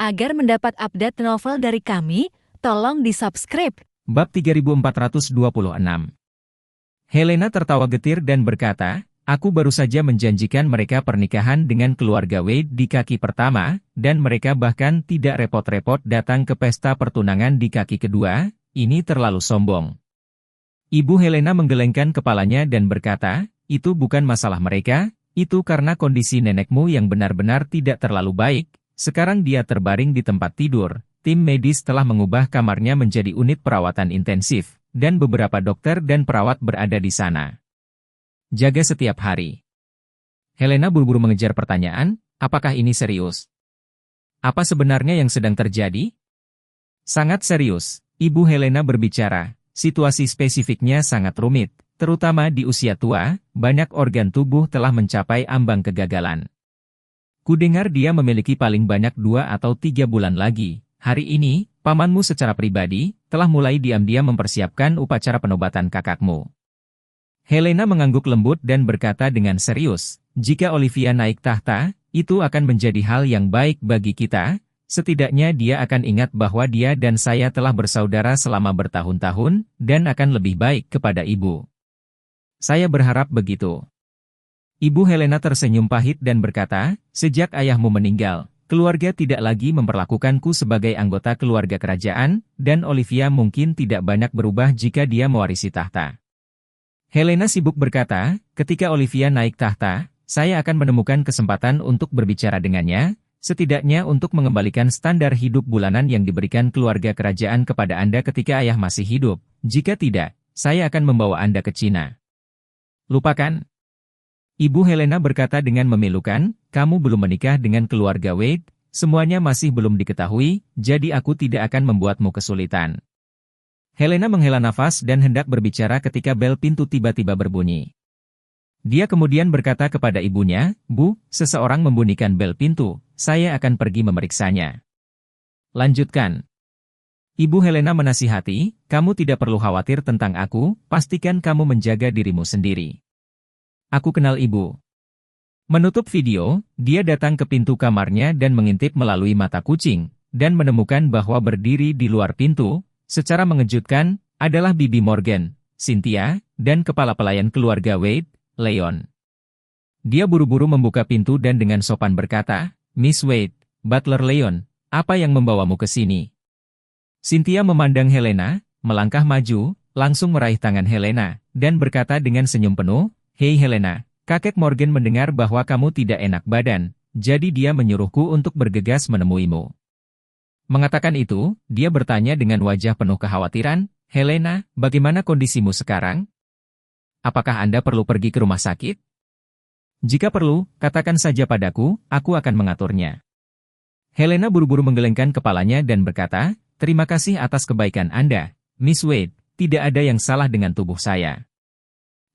Agar mendapat update novel dari kami, tolong di-subscribe. Bab 3426. Helena tertawa getir dan berkata, "Aku baru saja menjanjikan mereka pernikahan dengan keluarga Wade di kaki pertama, dan mereka bahkan tidak repot-repot datang ke pesta pertunangan di kaki kedua. Ini terlalu sombong." Ibu Helena menggelengkan kepalanya dan berkata, "Itu bukan masalah mereka, itu karena kondisi nenekmu yang benar-benar tidak terlalu baik. Sekarang dia terbaring di tempat tidur. Tim medis telah mengubah kamarnya menjadi unit perawatan intensif, dan beberapa dokter dan perawat berada di sana. Jaga setiap hari." Helena buru-buru mengejar pertanyaan, "Apakah ini serius? Apa sebenarnya yang sedang terjadi?" "Sangat serius," Ibu Helena berbicara. "Situasi spesifiknya sangat rumit, terutama di usia tua, banyak organ tubuh telah mencapai ambang kegagalan. Kudengar dia memiliki paling banyak 2 atau 3 bulan lagi. Hari ini, pamanmu secara pribadi, telah mulai diam-diam mempersiapkan upacara penobatan kakakmu." Helena mengangguk lembut dan berkata dengan serius, "Jika Olivia naik tahta, itu akan menjadi hal yang baik bagi kita. Setidaknya dia akan ingat bahwa dia dan saya telah bersaudara selama bertahun-tahun, dan akan lebih baik kepada ibu. Saya berharap begitu." Ibu Helena tersenyum pahit dan berkata, "Sejak ayahmu meninggal, keluarga tidak lagi memperlakukanku sebagai anggota keluarga kerajaan, dan Olivia mungkin tidak banyak berubah jika dia mewarisi tahta." Helena sibuk berkata, "Ketika Olivia naik tahta, saya akan menemukan kesempatan untuk berbicara dengannya, setidaknya untuk mengembalikan standar hidup bulanan yang diberikan keluarga kerajaan kepada Anda ketika ayah masih hidup. Jika tidak, saya akan membawa Anda ke Cina." "Lupakan," Ibu Helena berkata dengan memilukan, "Kamu belum menikah dengan keluarga Wade, semuanya masih belum diketahui, jadi aku tidak akan membuatmu kesulitan." Helena menghela nafas dan hendak berbicara ketika bel pintu tiba-tiba berbunyi. Dia kemudian berkata kepada ibunya, "Bu, seseorang membunyikan bel pintu, saya akan pergi memeriksanya." "Lanjutkan." Ibu Helena menasihati, "Kamu tidak perlu khawatir tentang aku, pastikan kamu menjaga dirimu sendiri. Aku kenal ibu." Menutup video, dia datang ke pintu kamarnya dan mengintip melalui mata kucing, dan menemukan bahwa berdiri di luar pintu, secara mengejutkan, adalah Bibi Morgan, Cynthia, dan kepala pelayan keluarga Wade, Leon. Dia buru-buru membuka pintu dan dengan sopan berkata, "Miss Wade, Butler Leon, apa yang membawamu ke sini?" Cynthia memandang Helena, melangkah maju, langsung meraih tangan Helena, dan berkata dengan senyum penuh, "Hei Helena, kakek Morgan mendengar bahwa kamu tidak enak badan, jadi dia menyuruhku untuk bergegas menemuimu." Mengatakan itu, dia bertanya dengan wajah penuh kekhawatiran, "Helena, bagaimana kondisimu sekarang? Apakah Anda perlu pergi ke rumah sakit? Jika perlu, katakan saja padaku, aku akan mengaturnya." Helena buru-buru menggelengkan kepalanya dan berkata, "Terima kasih atas kebaikan Anda, Miss Wade, tidak ada yang salah dengan tubuh saya.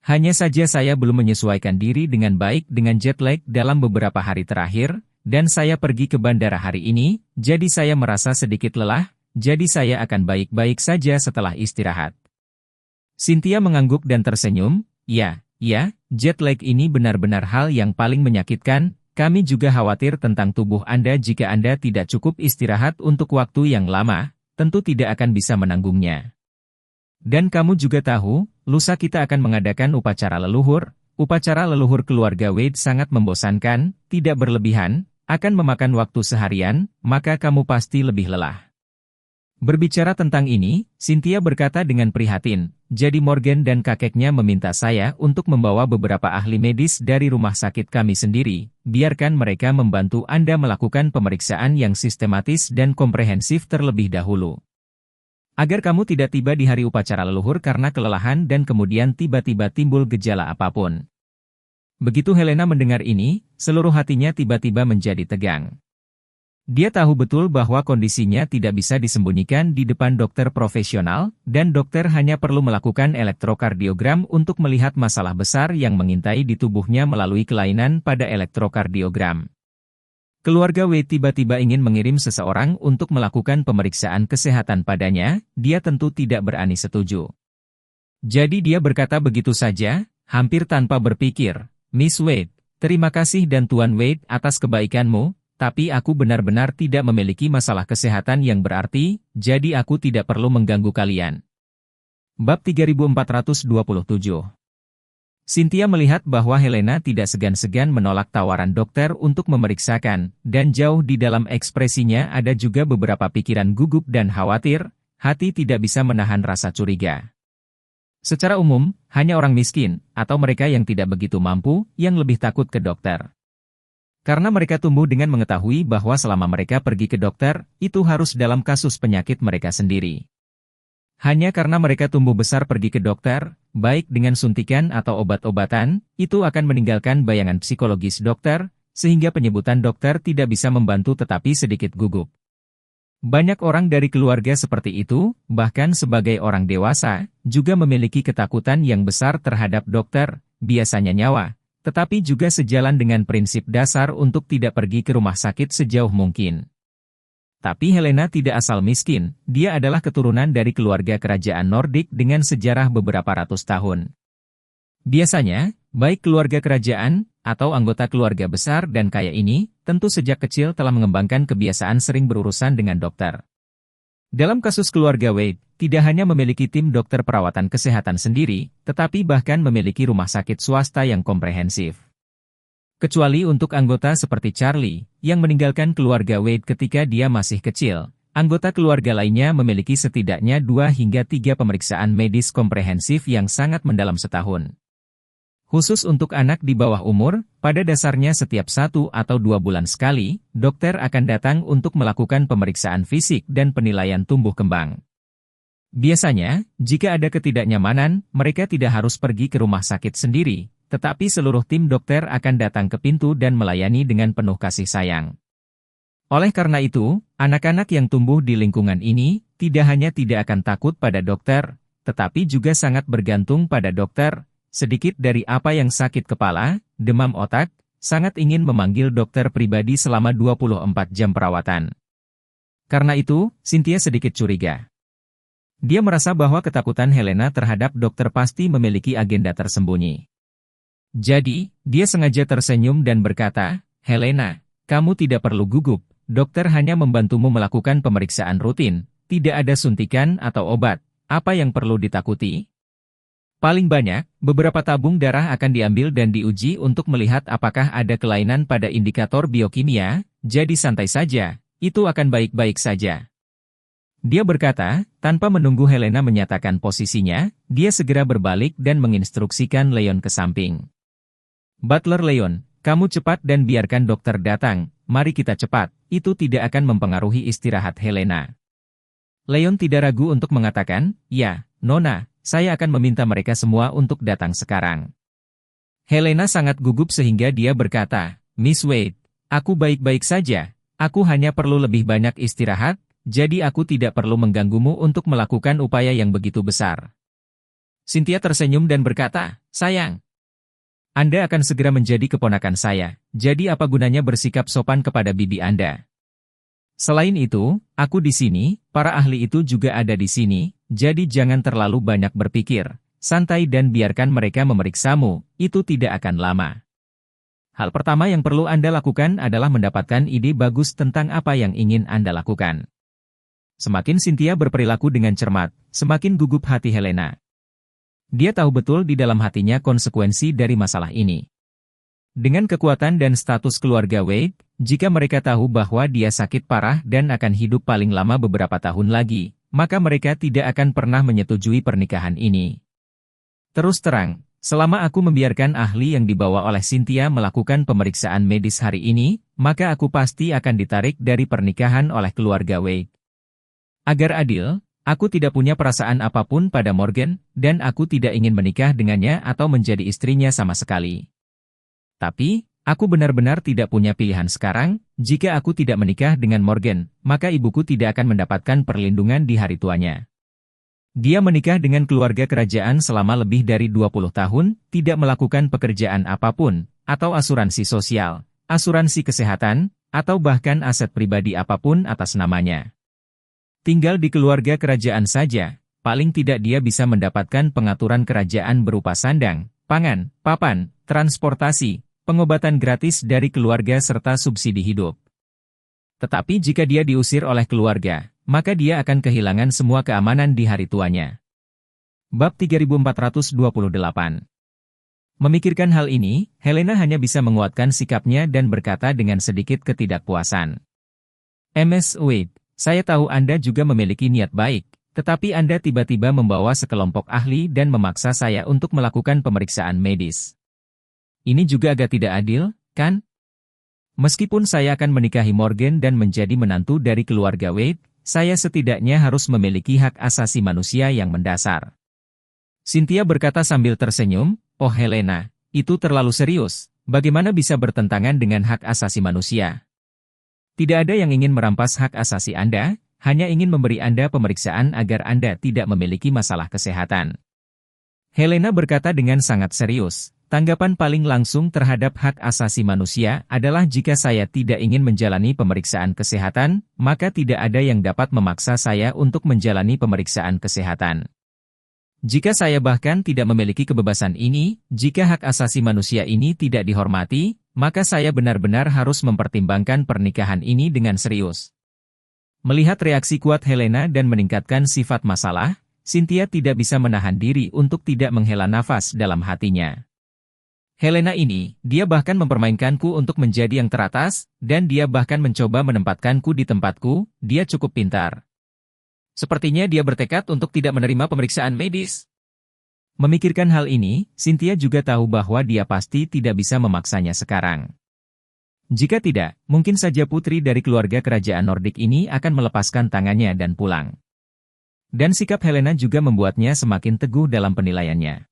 Hanya saja saya belum menyesuaikan diri dengan baik dengan jet lag dalam beberapa hari terakhir, dan saya pergi ke bandara hari ini, jadi saya merasa sedikit lelah, jadi saya akan baik-baik saja setelah istirahat." Cynthia mengangguk dan tersenyum, ya, jet lag ini benar-benar hal yang paling menyakitkan, kami juga khawatir tentang tubuh Anda jika Anda tidak cukup istirahat untuk waktu yang lama, tentu tidak akan bisa menanggungnya. Dan kamu juga tahu, lusa kita akan mengadakan upacara leluhur. Upacara leluhur keluarga Wade sangat membosankan, tidak berlebihan, akan memakan waktu seharian, maka kamu pasti lebih lelah." Berbicara tentang ini, Cynthia berkata dengan prihatin, "Jadi Morgan dan kakeknya meminta saya untuk membawa beberapa ahli medis dari rumah sakit kami sendiri, biarkan mereka membantu Anda melakukan pemeriksaan yang sistematis dan komprehensif terlebih dahulu. Agar kamu tidak tiba di hari upacara leluhur karena kelelahan dan kemudian tiba-tiba timbul gejala apapun." Begitu Helena mendengar ini, seluruh hatinya tiba-tiba menjadi tegang. Dia tahu betul bahwa kondisinya tidak bisa disembunyikan di depan dokter profesional, dan dokter hanya perlu melakukan elektrokardiogram untuk melihat masalah besar yang mengintai di tubuhnya melalui kelainan pada elektrokardiogram. Keluarga Wade tiba-tiba ingin mengirim seseorang untuk melakukan pemeriksaan kesehatan padanya, dia tentu tidak berani setuju. Jadi dia berkata begitu saja, hampir tanpa berpikir, "Miss Wade, terima kasih dan Tuan Wade atas kebaikanmu, tapi aku benar-benar tidak memiliki masalah kesehatan yang berarti, jadi aku tidak perlu mengganggu kalian. Bab 3427. Cynthia melihat bahwa Helena tidak segan-segan menolak tawaran dokter untuk memeriksakan, dan jauh di dalam ekspresinya ada juga beberapa pikiran gugup dan khawatir, hati tidak bisa menahan rasa curiga. Secara umum, hanya orang miskin, atau mereka yang tidak begitu mampu, yang lebih takut ke dokter. Karena mereka tumbuh dengan mengetahui bahwa selama mereka pergi ke dokter, itu harus dalam kasus penyakit mereka sendiri. Hanya karena mereka tumbuh besar pergi ke dokter, baik dengan suntikan atau obat-obatan, itu akan meninggalkan bayangan psikologis dokter, sehingga penyebutan dokter tidak bisa membantu tetapi sedikit gugup. Banyak orang dari keluarga seperti itu, bahkan sebagai orang dewasa, juga memiliki ketakutan yang besar terhadap dokter, biasanya nyawa, tetapi juga sejalan dengan prinsip dasar untuk tidak pergi ke rumah sakit sejauh mungkin. Tapi Helena tidak asal miskin, dia adalah keturunan dari keluarga kerajaan Nordik dengan sejarah beberapa ratus tahun. Biasanya, baik keluarga kerajaan, atau anggota keluarga besar dan kaya ini, tentu sejak kecil telah mengembangkan kebiasaan sering berurusan dengan dokter. Dalam kasus keluarga Wade, tidak hanya memiliki tim dokter perawatan kesehatan sendiri, tetapi bahkan memiliki rumah sakit swasta yang komprehensif. Kecuali untuk anggota seperti Charlie, yang meninggalkan keluarga Wade ketika dia masih kecil, anggota keluarga lainnya memiliki setidaknya 2 hingga 3 pemeriksaan medis komprehensif yang sangat mendalam setahun. Khusus untuk anak di bawah umur, pada dasarnya setiap 1 atau 2 bulan sekali, dokter akan datang untuk melakukan pemeriksaan fisik dan penilaian tumbuh kembang. Biasanya, jika ada ketidaknyamanan, mereka tidak harus pergi ke rumah sakit sendiri, tetapi seluruh tim dokter akan datang ke pintu dan melayani dengan penuh kasih sayang. Oleh karena itu, anak-anak yang tumbuh di lingkungan ini, tidak hanya tidak akan takut pada dokter, tetapi juga sangat bergantung pada dokter. Sedikit dari apa yang sakit kepala, demam otak, sangat ingin memanggil dokter pribadi selama 24 jam perawatan. Karena itu, Cynthia sedikit curiga. Dia merasa bahwa ketakutan Helena terhadap dokter pasti memiliki agenda tersembunyi. Jadi, dia sengaja tersenyum dan berkata, "Helena, kamu tidak perlu gugup, dokter hanya membantumu melakukan pemeriksaan rutin, tidak ada suntikan atau obat, apa yang perlu ditakuti?" Paling banyak, beberapa tabung darah akan diambil dan diuji untuk melihat apakah ada kelainan pada indikator biokimia, jadi santai saja, itu akan baik-baik saja. Dia berkata, tanpa menunggu Helena menyatakan posisinya, dia segera berbalik dan menginstruksikan Leon ke samping. "Butler Leon, kamu cepat dan biarkan dokter datang, mari kita cepat, itu tidak akan mempengaruhi istirahat Helena." Leon tidak ragu untuk mengatakan, "Ya, Nona. Saya akan meminta mereka semua untuk datang sekarang." Helena sangat gugup sehingga dia berkata, "Miss Wade, aku baik-baik saja, aku hanya perlu lebih banyak istirahat, jadi aku tidak perlu mengganggumu untuk melakukan upaya yang begitu besar." Cynthia tersenyum dan berkata, "Sayang, Anda akan segera menjadi keponakan saya, jadi apa gunanya bersikap sopan kepada bibi Anda? Selain itu, aku di sini, para ahli itu juga ada di sini, jadi jangan terlalu banyak berpikir, santai dan biarkan mereka memeriksamu, itu tidak akan lama. Hal pertama yang perlu Anda lakukan adalah mendapatkan ide bagus tentang apa yang ingin Anda lakukan." Semakin Cynthia berperilaku dengan cermat, semakin gugup hati Helena. Dia tahu betul di dalam hatinya konsekuensi dari masalah ini. Dengan kekuatan dan status keluarga Wade, jika mereka tahu bahwa dia sakit parah dan akan hidup paling lama beberapa tahun lagi, maka mereka tidak akan pernah menyetujui pernikahan ini. Terus terang, selama aku membiarkan ahli yang dibawa oleh Cynthia melakukan pemeriksaan medis hari ini, maka aku pasti akan ditarik dari pernikahan oleh keluarga Wade. Agar adil, aku tidak punya perasaan apapun pada Morgan, dan aku tidak ingin menikah dengannya atau menjadi istrinya sama sekali. Tapi, aku benar-benar tidak punya pilihan sekarang, jika aku tidak menikah dengan Morgan, maka ibuku tidak akan mendapatkan perlindungan di hari tuanya. Dia menikah dengan keluarga kerajaan selama lebih dari 20 tahun, tidak melakukan pekerjaan apapun, atau asuransi sosial, asuransi kesehatan, atau bahkan aset pribadi apapun atas namanya. Tinggal di keluarga kerajaan saja, paling tidak dia bisa mendapatkan pengaturan kerajaan berupa sandang, pangan, papan, transportasi, pengobatan gratis dari keluarga serta subsidi hidup. Tetapi jika dia diusir oleh keluarga, maka dia akan kehilangan semua keamanan di hari tuanya. Bab 3428. Memikirkan hal ini, Helena hanya bisa menguatkan sikapnya dan berkata dengan sedikit ketidakpuasan. Ms. Wade, saya tahu Anda juga memiliki niat baik, tetapi Anda tiba-tiba membawa sekelompok ahli dan memaksa saya untuk melakukan pemeriksaan medis. Ini juga agak tidak adil, kan? Meskipun saya akan menikahi Morgan dan menjadi menantu dari keluarga Wade, saya setidaknya harus memiliki hak asasi manusia yang mendasar. Cynthia berkata sambil tersenyum, "Oh Helena, itu terlalu serius, bagaimana bisa bertentangan dengan hak asasi manusia? Tidak ada yang ingin merampas hak asasi Anda, hanya ingin memberi Anda pemeriksaan agar Anda tidak memiliki masalah kesehatan." Helena berkata dengan sangat serius, "Tanggapan paling langsung terhadap hak asasi manusia adalah jika saya tidak ingin menjalani pemeriksaan kesehatan, maka tidak ada yang dapat memaksa saya untuk menjalani pemeriksaan kesehatan. Jika saya bahkan tidak memiliki kebebasan ini, jika hak asasi manusia ini tidak dihormati, maka saya benar-benar harus mempertimbangkan pernikahan ini dengan serius." Melihat reaksi kuat Helena dan meningkatkan sifat masalah, Cynthia tidak bisa menahan diri untuk tidak menghela nafas dalam hatinya. Helena ini, dia bahkan mempermainkanku untuk menjadi yang teratas, dan dia bahkan mencoba menempatkanku di tempatku, dia cukup pintar. Sepertinya dia bertekad untuk tidak menerima pemeriksaan medis. Memikirkan hal ini, Cynthia juga tahu bahwa dia pasti tidak bisa memaksanya sekarang. Jika tidak, mungkin saja putri dari keluarga kerajaan Nordik ini akan melepaskan tangannya dan pulang. Dan sikap Helena juga membuatnya semakin teguh dalam penilaiannya.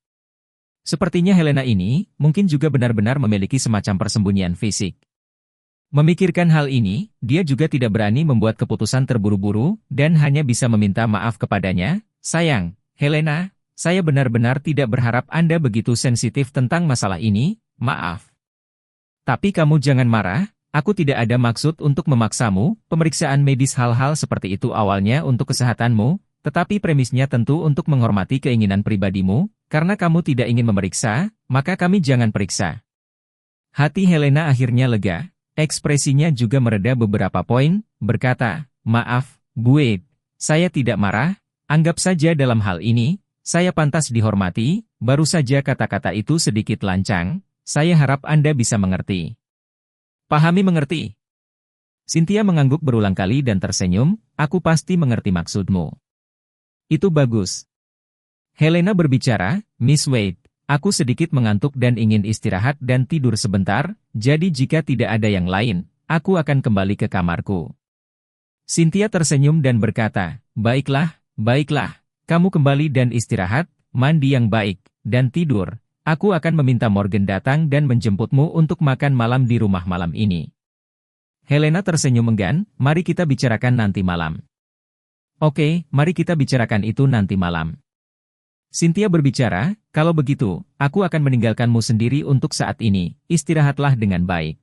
Sepertinya Helena ini, mungkin juga benar-benar memiliki semacam persembunyian fisik. Memikirkan hal ini, dia juga tidak berani membuat keputusan terburu-buru, dan hanya bisa meminta maaf kepadanya. "Sayang, Helena, saya benar-benar tidak berharap Anda begitu sensitif tentang masalah ini, maaf. Tapi kamu jangan marah, aku tidak ada maksud untuk memaksamu, pemeriksaan medis hal-hal seperti itu awalnya untuk kesehatanmu, tetapi premisnya tentu untuk menghormati keinginan pribadimu, karena kamu tidak ingin memeriksa, maka kami jangan periksa." Hati Helena akhirnya lega, ekspresinya juga mereda beberapa poin, berkata, "Maaf, Bu Wade, saya tidak marah, anggap saja dalam hal ini, saya pantas dihormati, baru saja kata-kata itu sedikit lancang. Saya harap Anda bisa mengerti." "Pahami mengerti." Cynthia mengangguk berulang kali dan tersenyum, "Aku pasti mengerti maksudmu." "Itu bagus." Helena berbicara, "Miss Wade, aku sedikit mengantuk dan ingin istirahat dan tidur sebentar, jadi jika tidak ada yang lain, aku akan kembali ke kamarku." Cynthia tersenyum dan berkata, "Baiklah, baiklah, kamu kembali dan istirahat, mandi yang baik, dan tidur. Aku akan meminta Morgan datang dan menjemputmu untuk makan malam di rumah malam ini." Helena tersenyum enggan, "Mari kita bicarakan nanti malam." "Oke, mari kita bicarakan itu nanti malam." Cynthia berbicara, "Kalau begitu, aku akan meninggalkanmu sendiri untuk saat ini, istirahatlah dengan baik."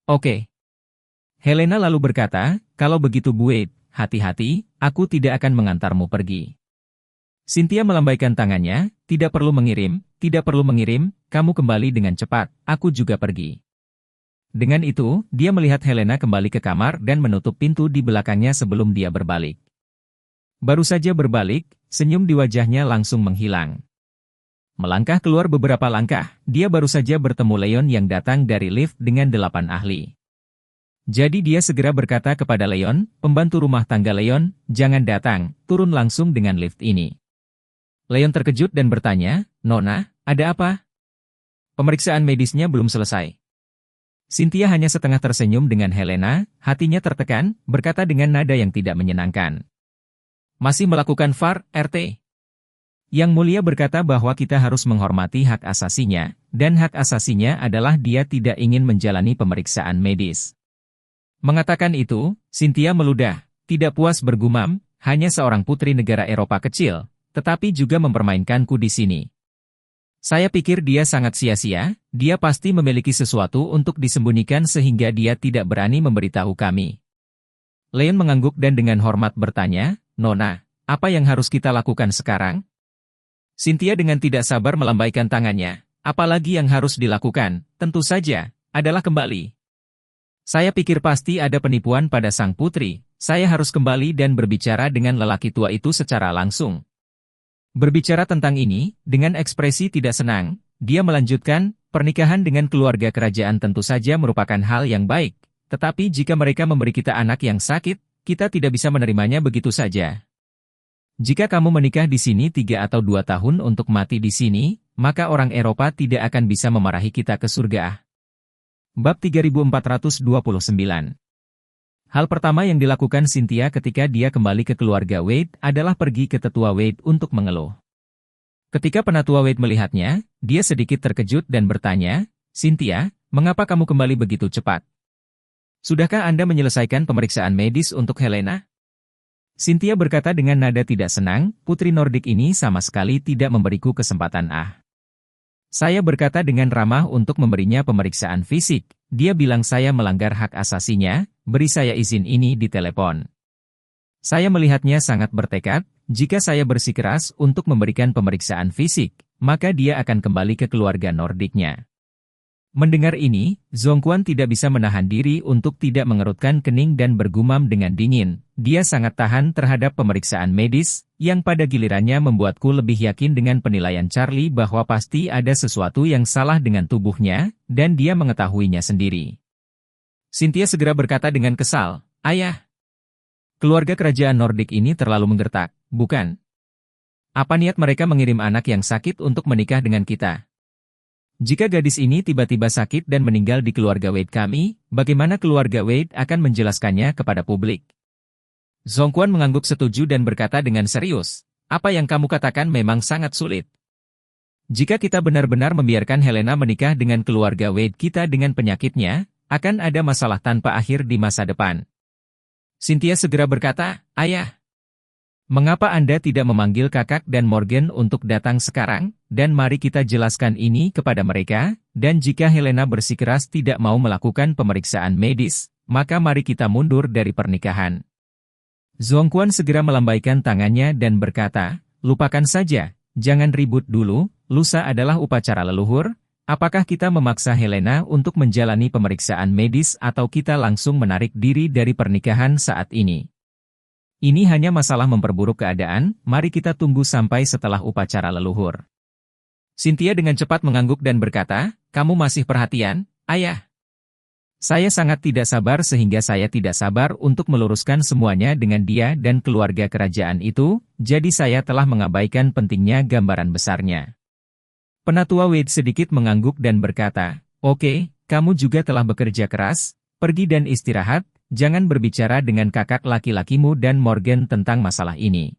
"Oke." Helena lalu berkata, "Kalau begitu Bu Wade, hati-hati, aku tidak akan mengantarmu pergi." Cynthia melambaikan tangannya, tidak perlu mengirim, kamu kembali dengan cepat, aku juga pergi." Dengan itu, dia melihat Helena kembali ke kamar dan menutup pintu di belakangnya sebelum dia berbalik. Baru saja berbalik, senyum di wajahnya langsung menghilang. Melangkah keluar beberapa langkah, dia baru saja bertemu Leon yang datang dari lift dengan 8 ahli. Jadi dia segera berkata kepada Leon, pembantu rumah tangga Leon, "Jangan datang, turun langsung dengan lift ini." Leon terkejut dan bertanya, "Nona, ada apa?" "Pemeriksaan medisnya belum selesai." Cynthia hanya setengah tersenyum dengan Helena, hatinya tertekan, berkata dengan nada yang tidak menyenangkan, "Masih melakukan VAR, RT?" Yang Mulia berkata bahwa kita harus menghormati hak asasinya, dan hak asasinya adalah dia tidak ingin menjalani pemeriksaan medis. Mengatakan itu, Cynthia meludah, tidak puas bergumam, "Hanya seorang putri negara Eropa kecil, tetapi juga mempermainkanku di sini. Saya pikir dia sangat sia-sia, dia pasti memiliki sesuatu untuk disembunyikan sehingga dia tidak berani memberitahu kami." Leon mengangguk dan dengan hormat bertanya, "Nona, apa yang harus kita lakukan sekarang?" Cynthia dengan tidak sabar melambaikan tangannya, "Apalagi yang harus dilakukan, tentu saja, adalah kembali." Saya pikir pasti ada penipuan pada sang putri. Saya harus kembali dan berbicara dengan lelaki tua itu secara langsung. Berbicara tentang ini, dengan ekspresi tidak senang, dia melanjutkan, pernikahan dengan keluarga kerajaan tentu saja merupakan hal yang baik. Tetapi jika mereka memberi kita anak yang sakit, kita tidak bisa menerimanya begitu saja. Jika kamu menikah di sini 3 atau 2 tahun untuk mati di sini, maka orang Eropa tidak akan bisa memarahi kita ke surga. Bab 3429. Hal pertama yang dilakukan Cynthia ketika dia kembali ke keluarga Wade adalah pergi ke tetua Wade untuk mengeluh. Ketika penatua Wade melihatnya, dia sedikit terkejut dan bertanya, "Cynthia, mengapa kamu kembali begitu cepat? Sudahkah Anda menyelesaikan pemeriksaan medis untuk Helena?" Cynthia berkata dengan nada tidak senang, "Putri Nordik ini sama sekali tidak memberiku kesempatan." Saya berkata dengan ramah untuk memberinya pemeriksaan fisik. Dia bilang saya melanggar hak asasinya, beri saya izin ini di telepon. Saya melihatnya sangat bertekad, jika saya bersikeras untuk memberikan pemeriksaan fisik, maka dia akan kembali ke keluarga Nordiknya. Mendengar ini, Zhongquan tidak bisa menahan diri untuk tidak mengerutkan kening dan bergumam dengan dingin. Dia sangat tahan terhadap pemeriksaan medis, yang pada gilirannya membuatku lebih yakin dengan penilaian Charlie bahwa pasti ada sesuatu yang salah dengan tubuhnya, dan dia mengetahuinya sendiri. Cynthia segera berkata dengan kesal, "Ayah, keluarga kerajaan Nordik ini terlalu menggertak, bukan? Apa niat mereka mengirim anak yang sakit untuk menikah dengan kita? Jika gadis ini tiba-tiba sakit dan meninggal di keluarga Wade kami, bagaimana keluarga Wade akan menjelaskannya kepada publik?" Zhongquan mengangguk setuju dan berkata dengan serius, "Apa yang kamu katakan memang sangat sulit. Jika kita benar-benar membiarkan Helena menikah dengan keluarga Wade kita dengan penyakitnya, akan ada masalah tanpa akhir di masa depan." Cynthia segera berkata, "Ayah, mengapa Anda tidak memanggil Kakak dan Morgan untuk datang sekarang, dan mari kita jelaskan ini kepada mereka, dan jika Helena bersikeras tidak mau melakukan pemeriksaan medis, maka mari kita mundur dari pernikahan." Zhongquan segera melambaikan tangannya dan berkata, "Lupakan saja, jangan ribut dulu, lusa adalah upacara leluhur, apakah kita memaksa Helena untuk menjalani pemeriksaan medis atau kita langsung menarik diri dari pernikahan saat ini? Ini hanya masalah memperburuk keadaan, mari kita tunggu sampai setelah upacara leluhur." Cynthia dengan cepat mengangguk dan berkata, "Kamu masih perhatian, Ayah? Saya sangat tidak sabar sehingga saya tidak sabar untuk meluruskan semuanya dengan dia dan keluarga kerajaan itu, jadi saya telah mengabaikan pentingnya gambaran besarnya." Penatua Wade sedikit mengangguk dan berkata, "Oke, kamu juga telah bekerja keras, pergi dan istirahat, jangan berbicara dengan kakak laki-lakimu dan Morgan tentang masalah ini."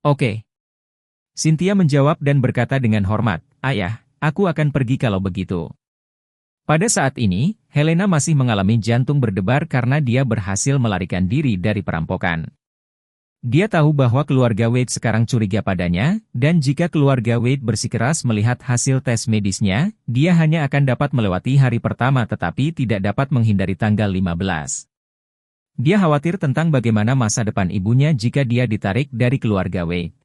"Oke." Cynthia menjawab dan berkata dengan hormat, "Ayah, aku akan pergi kalau begitu." Pada saat ini, Helena masih mengalami jantung berdebar karena dia berhasil melarikan diri dari perampokan. Dia tahu bahwa keluarga Wade sekarang curiga padanya, dan jika keluarga Wade bersikeras melihat hasil tes medisnya, dia hanya akan dapat melewati hari pertama tetapi tidak dapat menghindari tanggal 15. Dia khawatir tentang bagaimana masa depan ibunya jika dia ditarik dari keluarga Wade.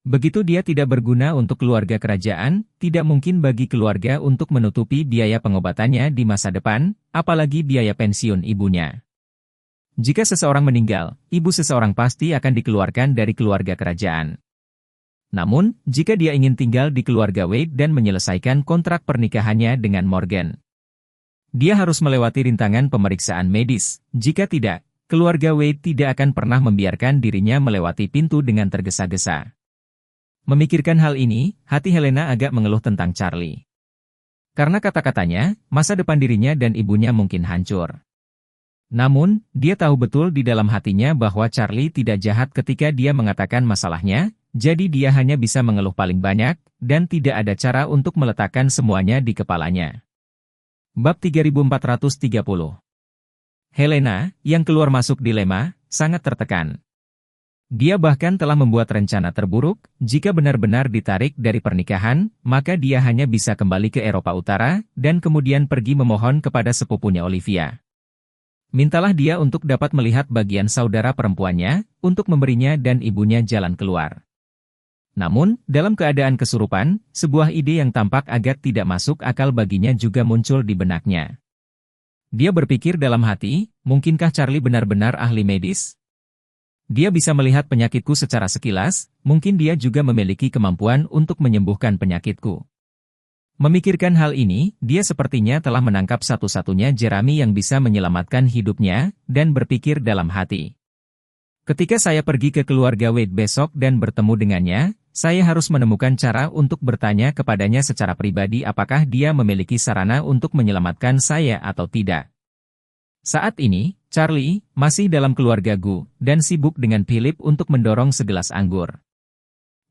Begitu dia tidak berguna untuk keluarga kerajaan, tidak mungkin bagi keluarga untuk menutupi biaya pengobatannya di masa depan, apalagi biaya pensiun ibunya. Jika seseorang meninggal, ibu seseorang pasti akan dikeluarkan dari keluarga kerajaan. Namun, jika dia ingin tinggal di keluarga Wade dan menyelesaikan kontrak pernikahannya dengan Morgan, dia harus melewati rintangan pemeriksaan medis. Jika tidak, keluarga Wade tidak akan pernah membiarkan dirinya melewati pintu dengan tergesa-gesa. Memikirkan hal ini, hati Helena agak mengeluh tentang Charlie. Karena kata-katanya, masa depan dirinya dan ibunya mungkin hancur. Namun, dia tahu betul di dalam hatinya bahwa Charlie tidak jahat ketika dia mengatakan masalahnya, jadi dia hanya bisa mengeluh paling banyak, dan tidak ada cara untuk meletakkan semuanya di kepalanya. Bab 3430. Helena, yang keluar masuk dilema, sangat tertekan. Dia bahkan telah membuat rencana terburuk, jika benar-benar ditarik dari pernikahan, maka dia hanya bisa kembali ke Eropa Utara, dan kemudian pergi memohon kepada sepupunya Olivia. Mintalah dia untuk dapat melihat bagian saudara perempuannya, untuk memberinya dan ibunya jalan keluar. Namun, dalam keadaan kesurupan, sebuah ide yang tampak agak tidak masuk akal baginya juga muncul di benaknya. Dia berpikir dalam hati, mungkinkah Charlie benar-benar ahli medis? Dia bisa melihat penyakitku secara sekilas, mungkin dia juga memiliki kemampuan untuk menyembuhkan penyakitku. Memikirkan hal ini, dia sepertinya telah menangkap satu-satunya jerami yang bisa menyelamatkan hidupnya, dan berpikir dalam hati. Ketika saya pergi ke keluarga Wade besok dan bertemu dengannya, saya harus menemukan cara untuk bertanya kepadanya secara pribadi apakah dia memiliki sarana untuk menyelamatkan saya atau tidak. Saat ini, Charlie masih dalam keluarga Gu dan sibuk dengan Philip untuk mendorong segelas anggur.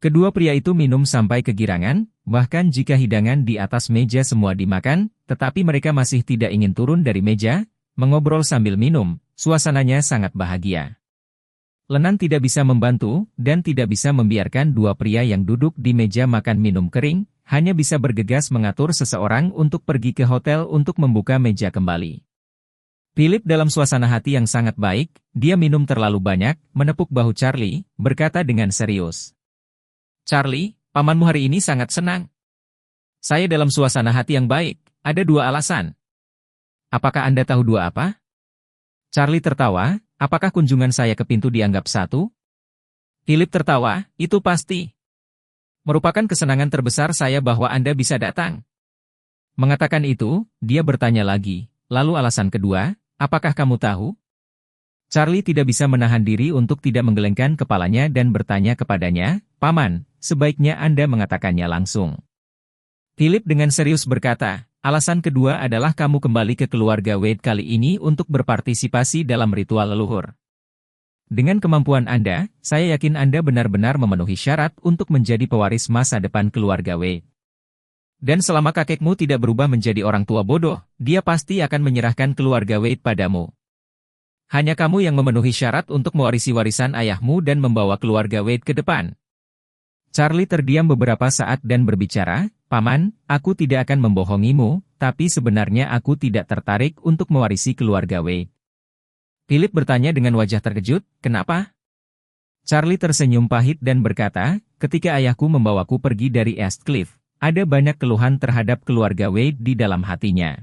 Kedua pria itu minum sampai kegirangan, bahkan jika hidangan di atas meja semua dimakan, tetapi mereka masih tidak ingin turun dari meja, mengobrol sambil minum, suasananya sangat bahagia. Lenan tidak bisa membantu, dan tidak bisa membiarkan dua pria yang duduk di meja makan minum kering, hanya bisa bergegas mengatur seseorang untuk pergi ke hotel untuk membuka meja kembali. Philip dalam suasana hati yang sangat baik, dia minum terlalu banyak, menepuk bahu Charlie, berkata dengan serius. Charlie, pamanmu hari ini sangat senang. Saya dalam suasana hati yang baik, ada dua alasan. Apakah Anda tahu dua apa? Charlie tertawa, apakah kunjungan saya ke pintu dianggap satu? Philip tertawa, itu pasti. Merupakan kesenangan terbesar saya bahwa Anda bisa datang. Mengatakan itu, dia bertanya lagi, lalu alasan kedua, apakah kamu tahu? Charlie tidak bisa menahan diri untuk tidak menggelengkan kepalanya dan bertanya kepadanya, Paman, sebaiknya Anda mengatakannya langsung. Philip dengan serius berkata, alasan kedua adalah kamu kembali ke keluarga Wade kali ini untuk berpartisipasi dalam ritual leluhur. Dengan kemampuan Anda, saya yakin Anda benar-benar memenuhi syarat untuk menjadi pewaris masa depan keluarga Wade. Dan selama kakekmu tidak berubah menjadi orang tua bodoh, dia pasti akan menyerahkan keluarga Wade padamu. Hanya kamu yang memenuhi syarat untuk mewarisi warisan ayahmu dan membawa keluarga Wade ke depan. Charlie terdiam beberapa saat dan berbicara, Paman, aku tidak akan membohongimu, tapi sebenarnya aku tidak tertarik untuk mewarisi keluarga Wade. Philip bertanya dengan wajah terkejut, kenapa? Charlie tersenyum pahit dan berkata, ketika ayahku membawaku pergi dari East Cliff, ada banyak keluhan terhadap keluarga Wade di dalam hatinya.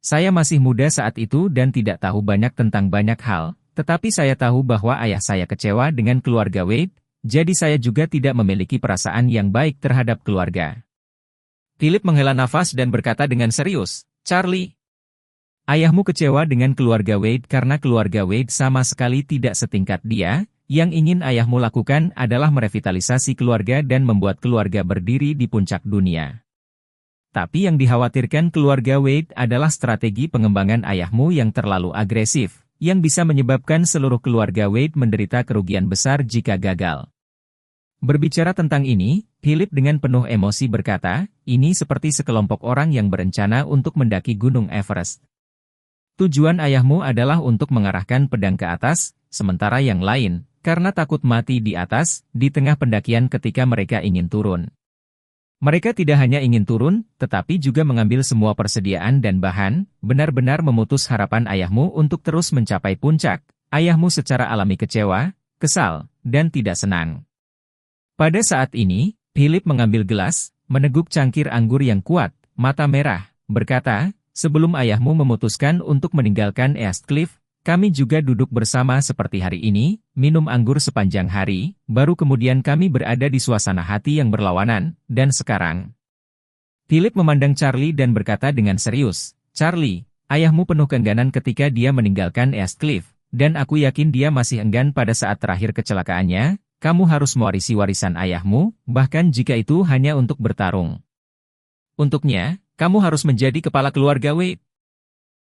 Saya masih muda saat itu dan tidak tahu banyak tentang banyak hal, tetapi saya tahu bahwa ayah saya kecewa dengan keluarga Wade, jadi saya juga tidak memiliki perasaan yang baik terhadap keluarga. Philip menghela nafas dan berkata dengan serius, Charlie, ayahmu kecewa dengan keluarga Wade karena keluarga Wade sama sekali tidak setingkat dia. Yang ingin ayahmu lakukan adalah merevitalisasi keluarga dan membuat keluarga berdiri di puncak dunia. Tapi yang dikhawatirkan keluarga Wade adalah strategi pengembangan ayahmu yang terlalu agresif, yang bisa menyebabkan seluruh keluarga Wade menderita kerugian besar jika gagal. Berbicara tentang ini, Philip dengan penuh emosi berkata, ini seperti sekelompok orang yang berencana untuk mendaki Gunung Everest. Tujuan ayahmu adalah untuk mengarahkan pedang ke atas, sementara yang lain, karena takut mati di atas, di tengah pendakian ketika mereka ingin turun. Mereka tidak hanya ingin turun, tetapi juga mengambil semua persediaan dan bahan, benar-benar memutus harapan ayahmu untuk terus mencapai puncak. Ayahmu secara alami kecewa, kesal, dan tidak senang. Pada saat ini, Philip mengambil gelas, meneguk cangkir anggur yang kuat, mata merah, berkata, sebelum ayahmu memutuskan untuk meninggalkan East Cliff, kami juga duduk bersama seperti hari ini, minum anggur sepanjang hari, baru kemudian kami berada di suasana hati yang berlawanan, dan sekarang. Philip memandang Charlie dan berkata dengan serius, Charlie, ayahmu penuh keengganan ketika dia meninggalkan East Cliff, dan aku yakin dia masih enggan pada saat terakhir kecelakaannya, kamu harus mewarisi warisan ayahmu, bahkan jika itu hanya untuk bertarung. Untuknya, kamu harus menjadi kepala keluarga Wade.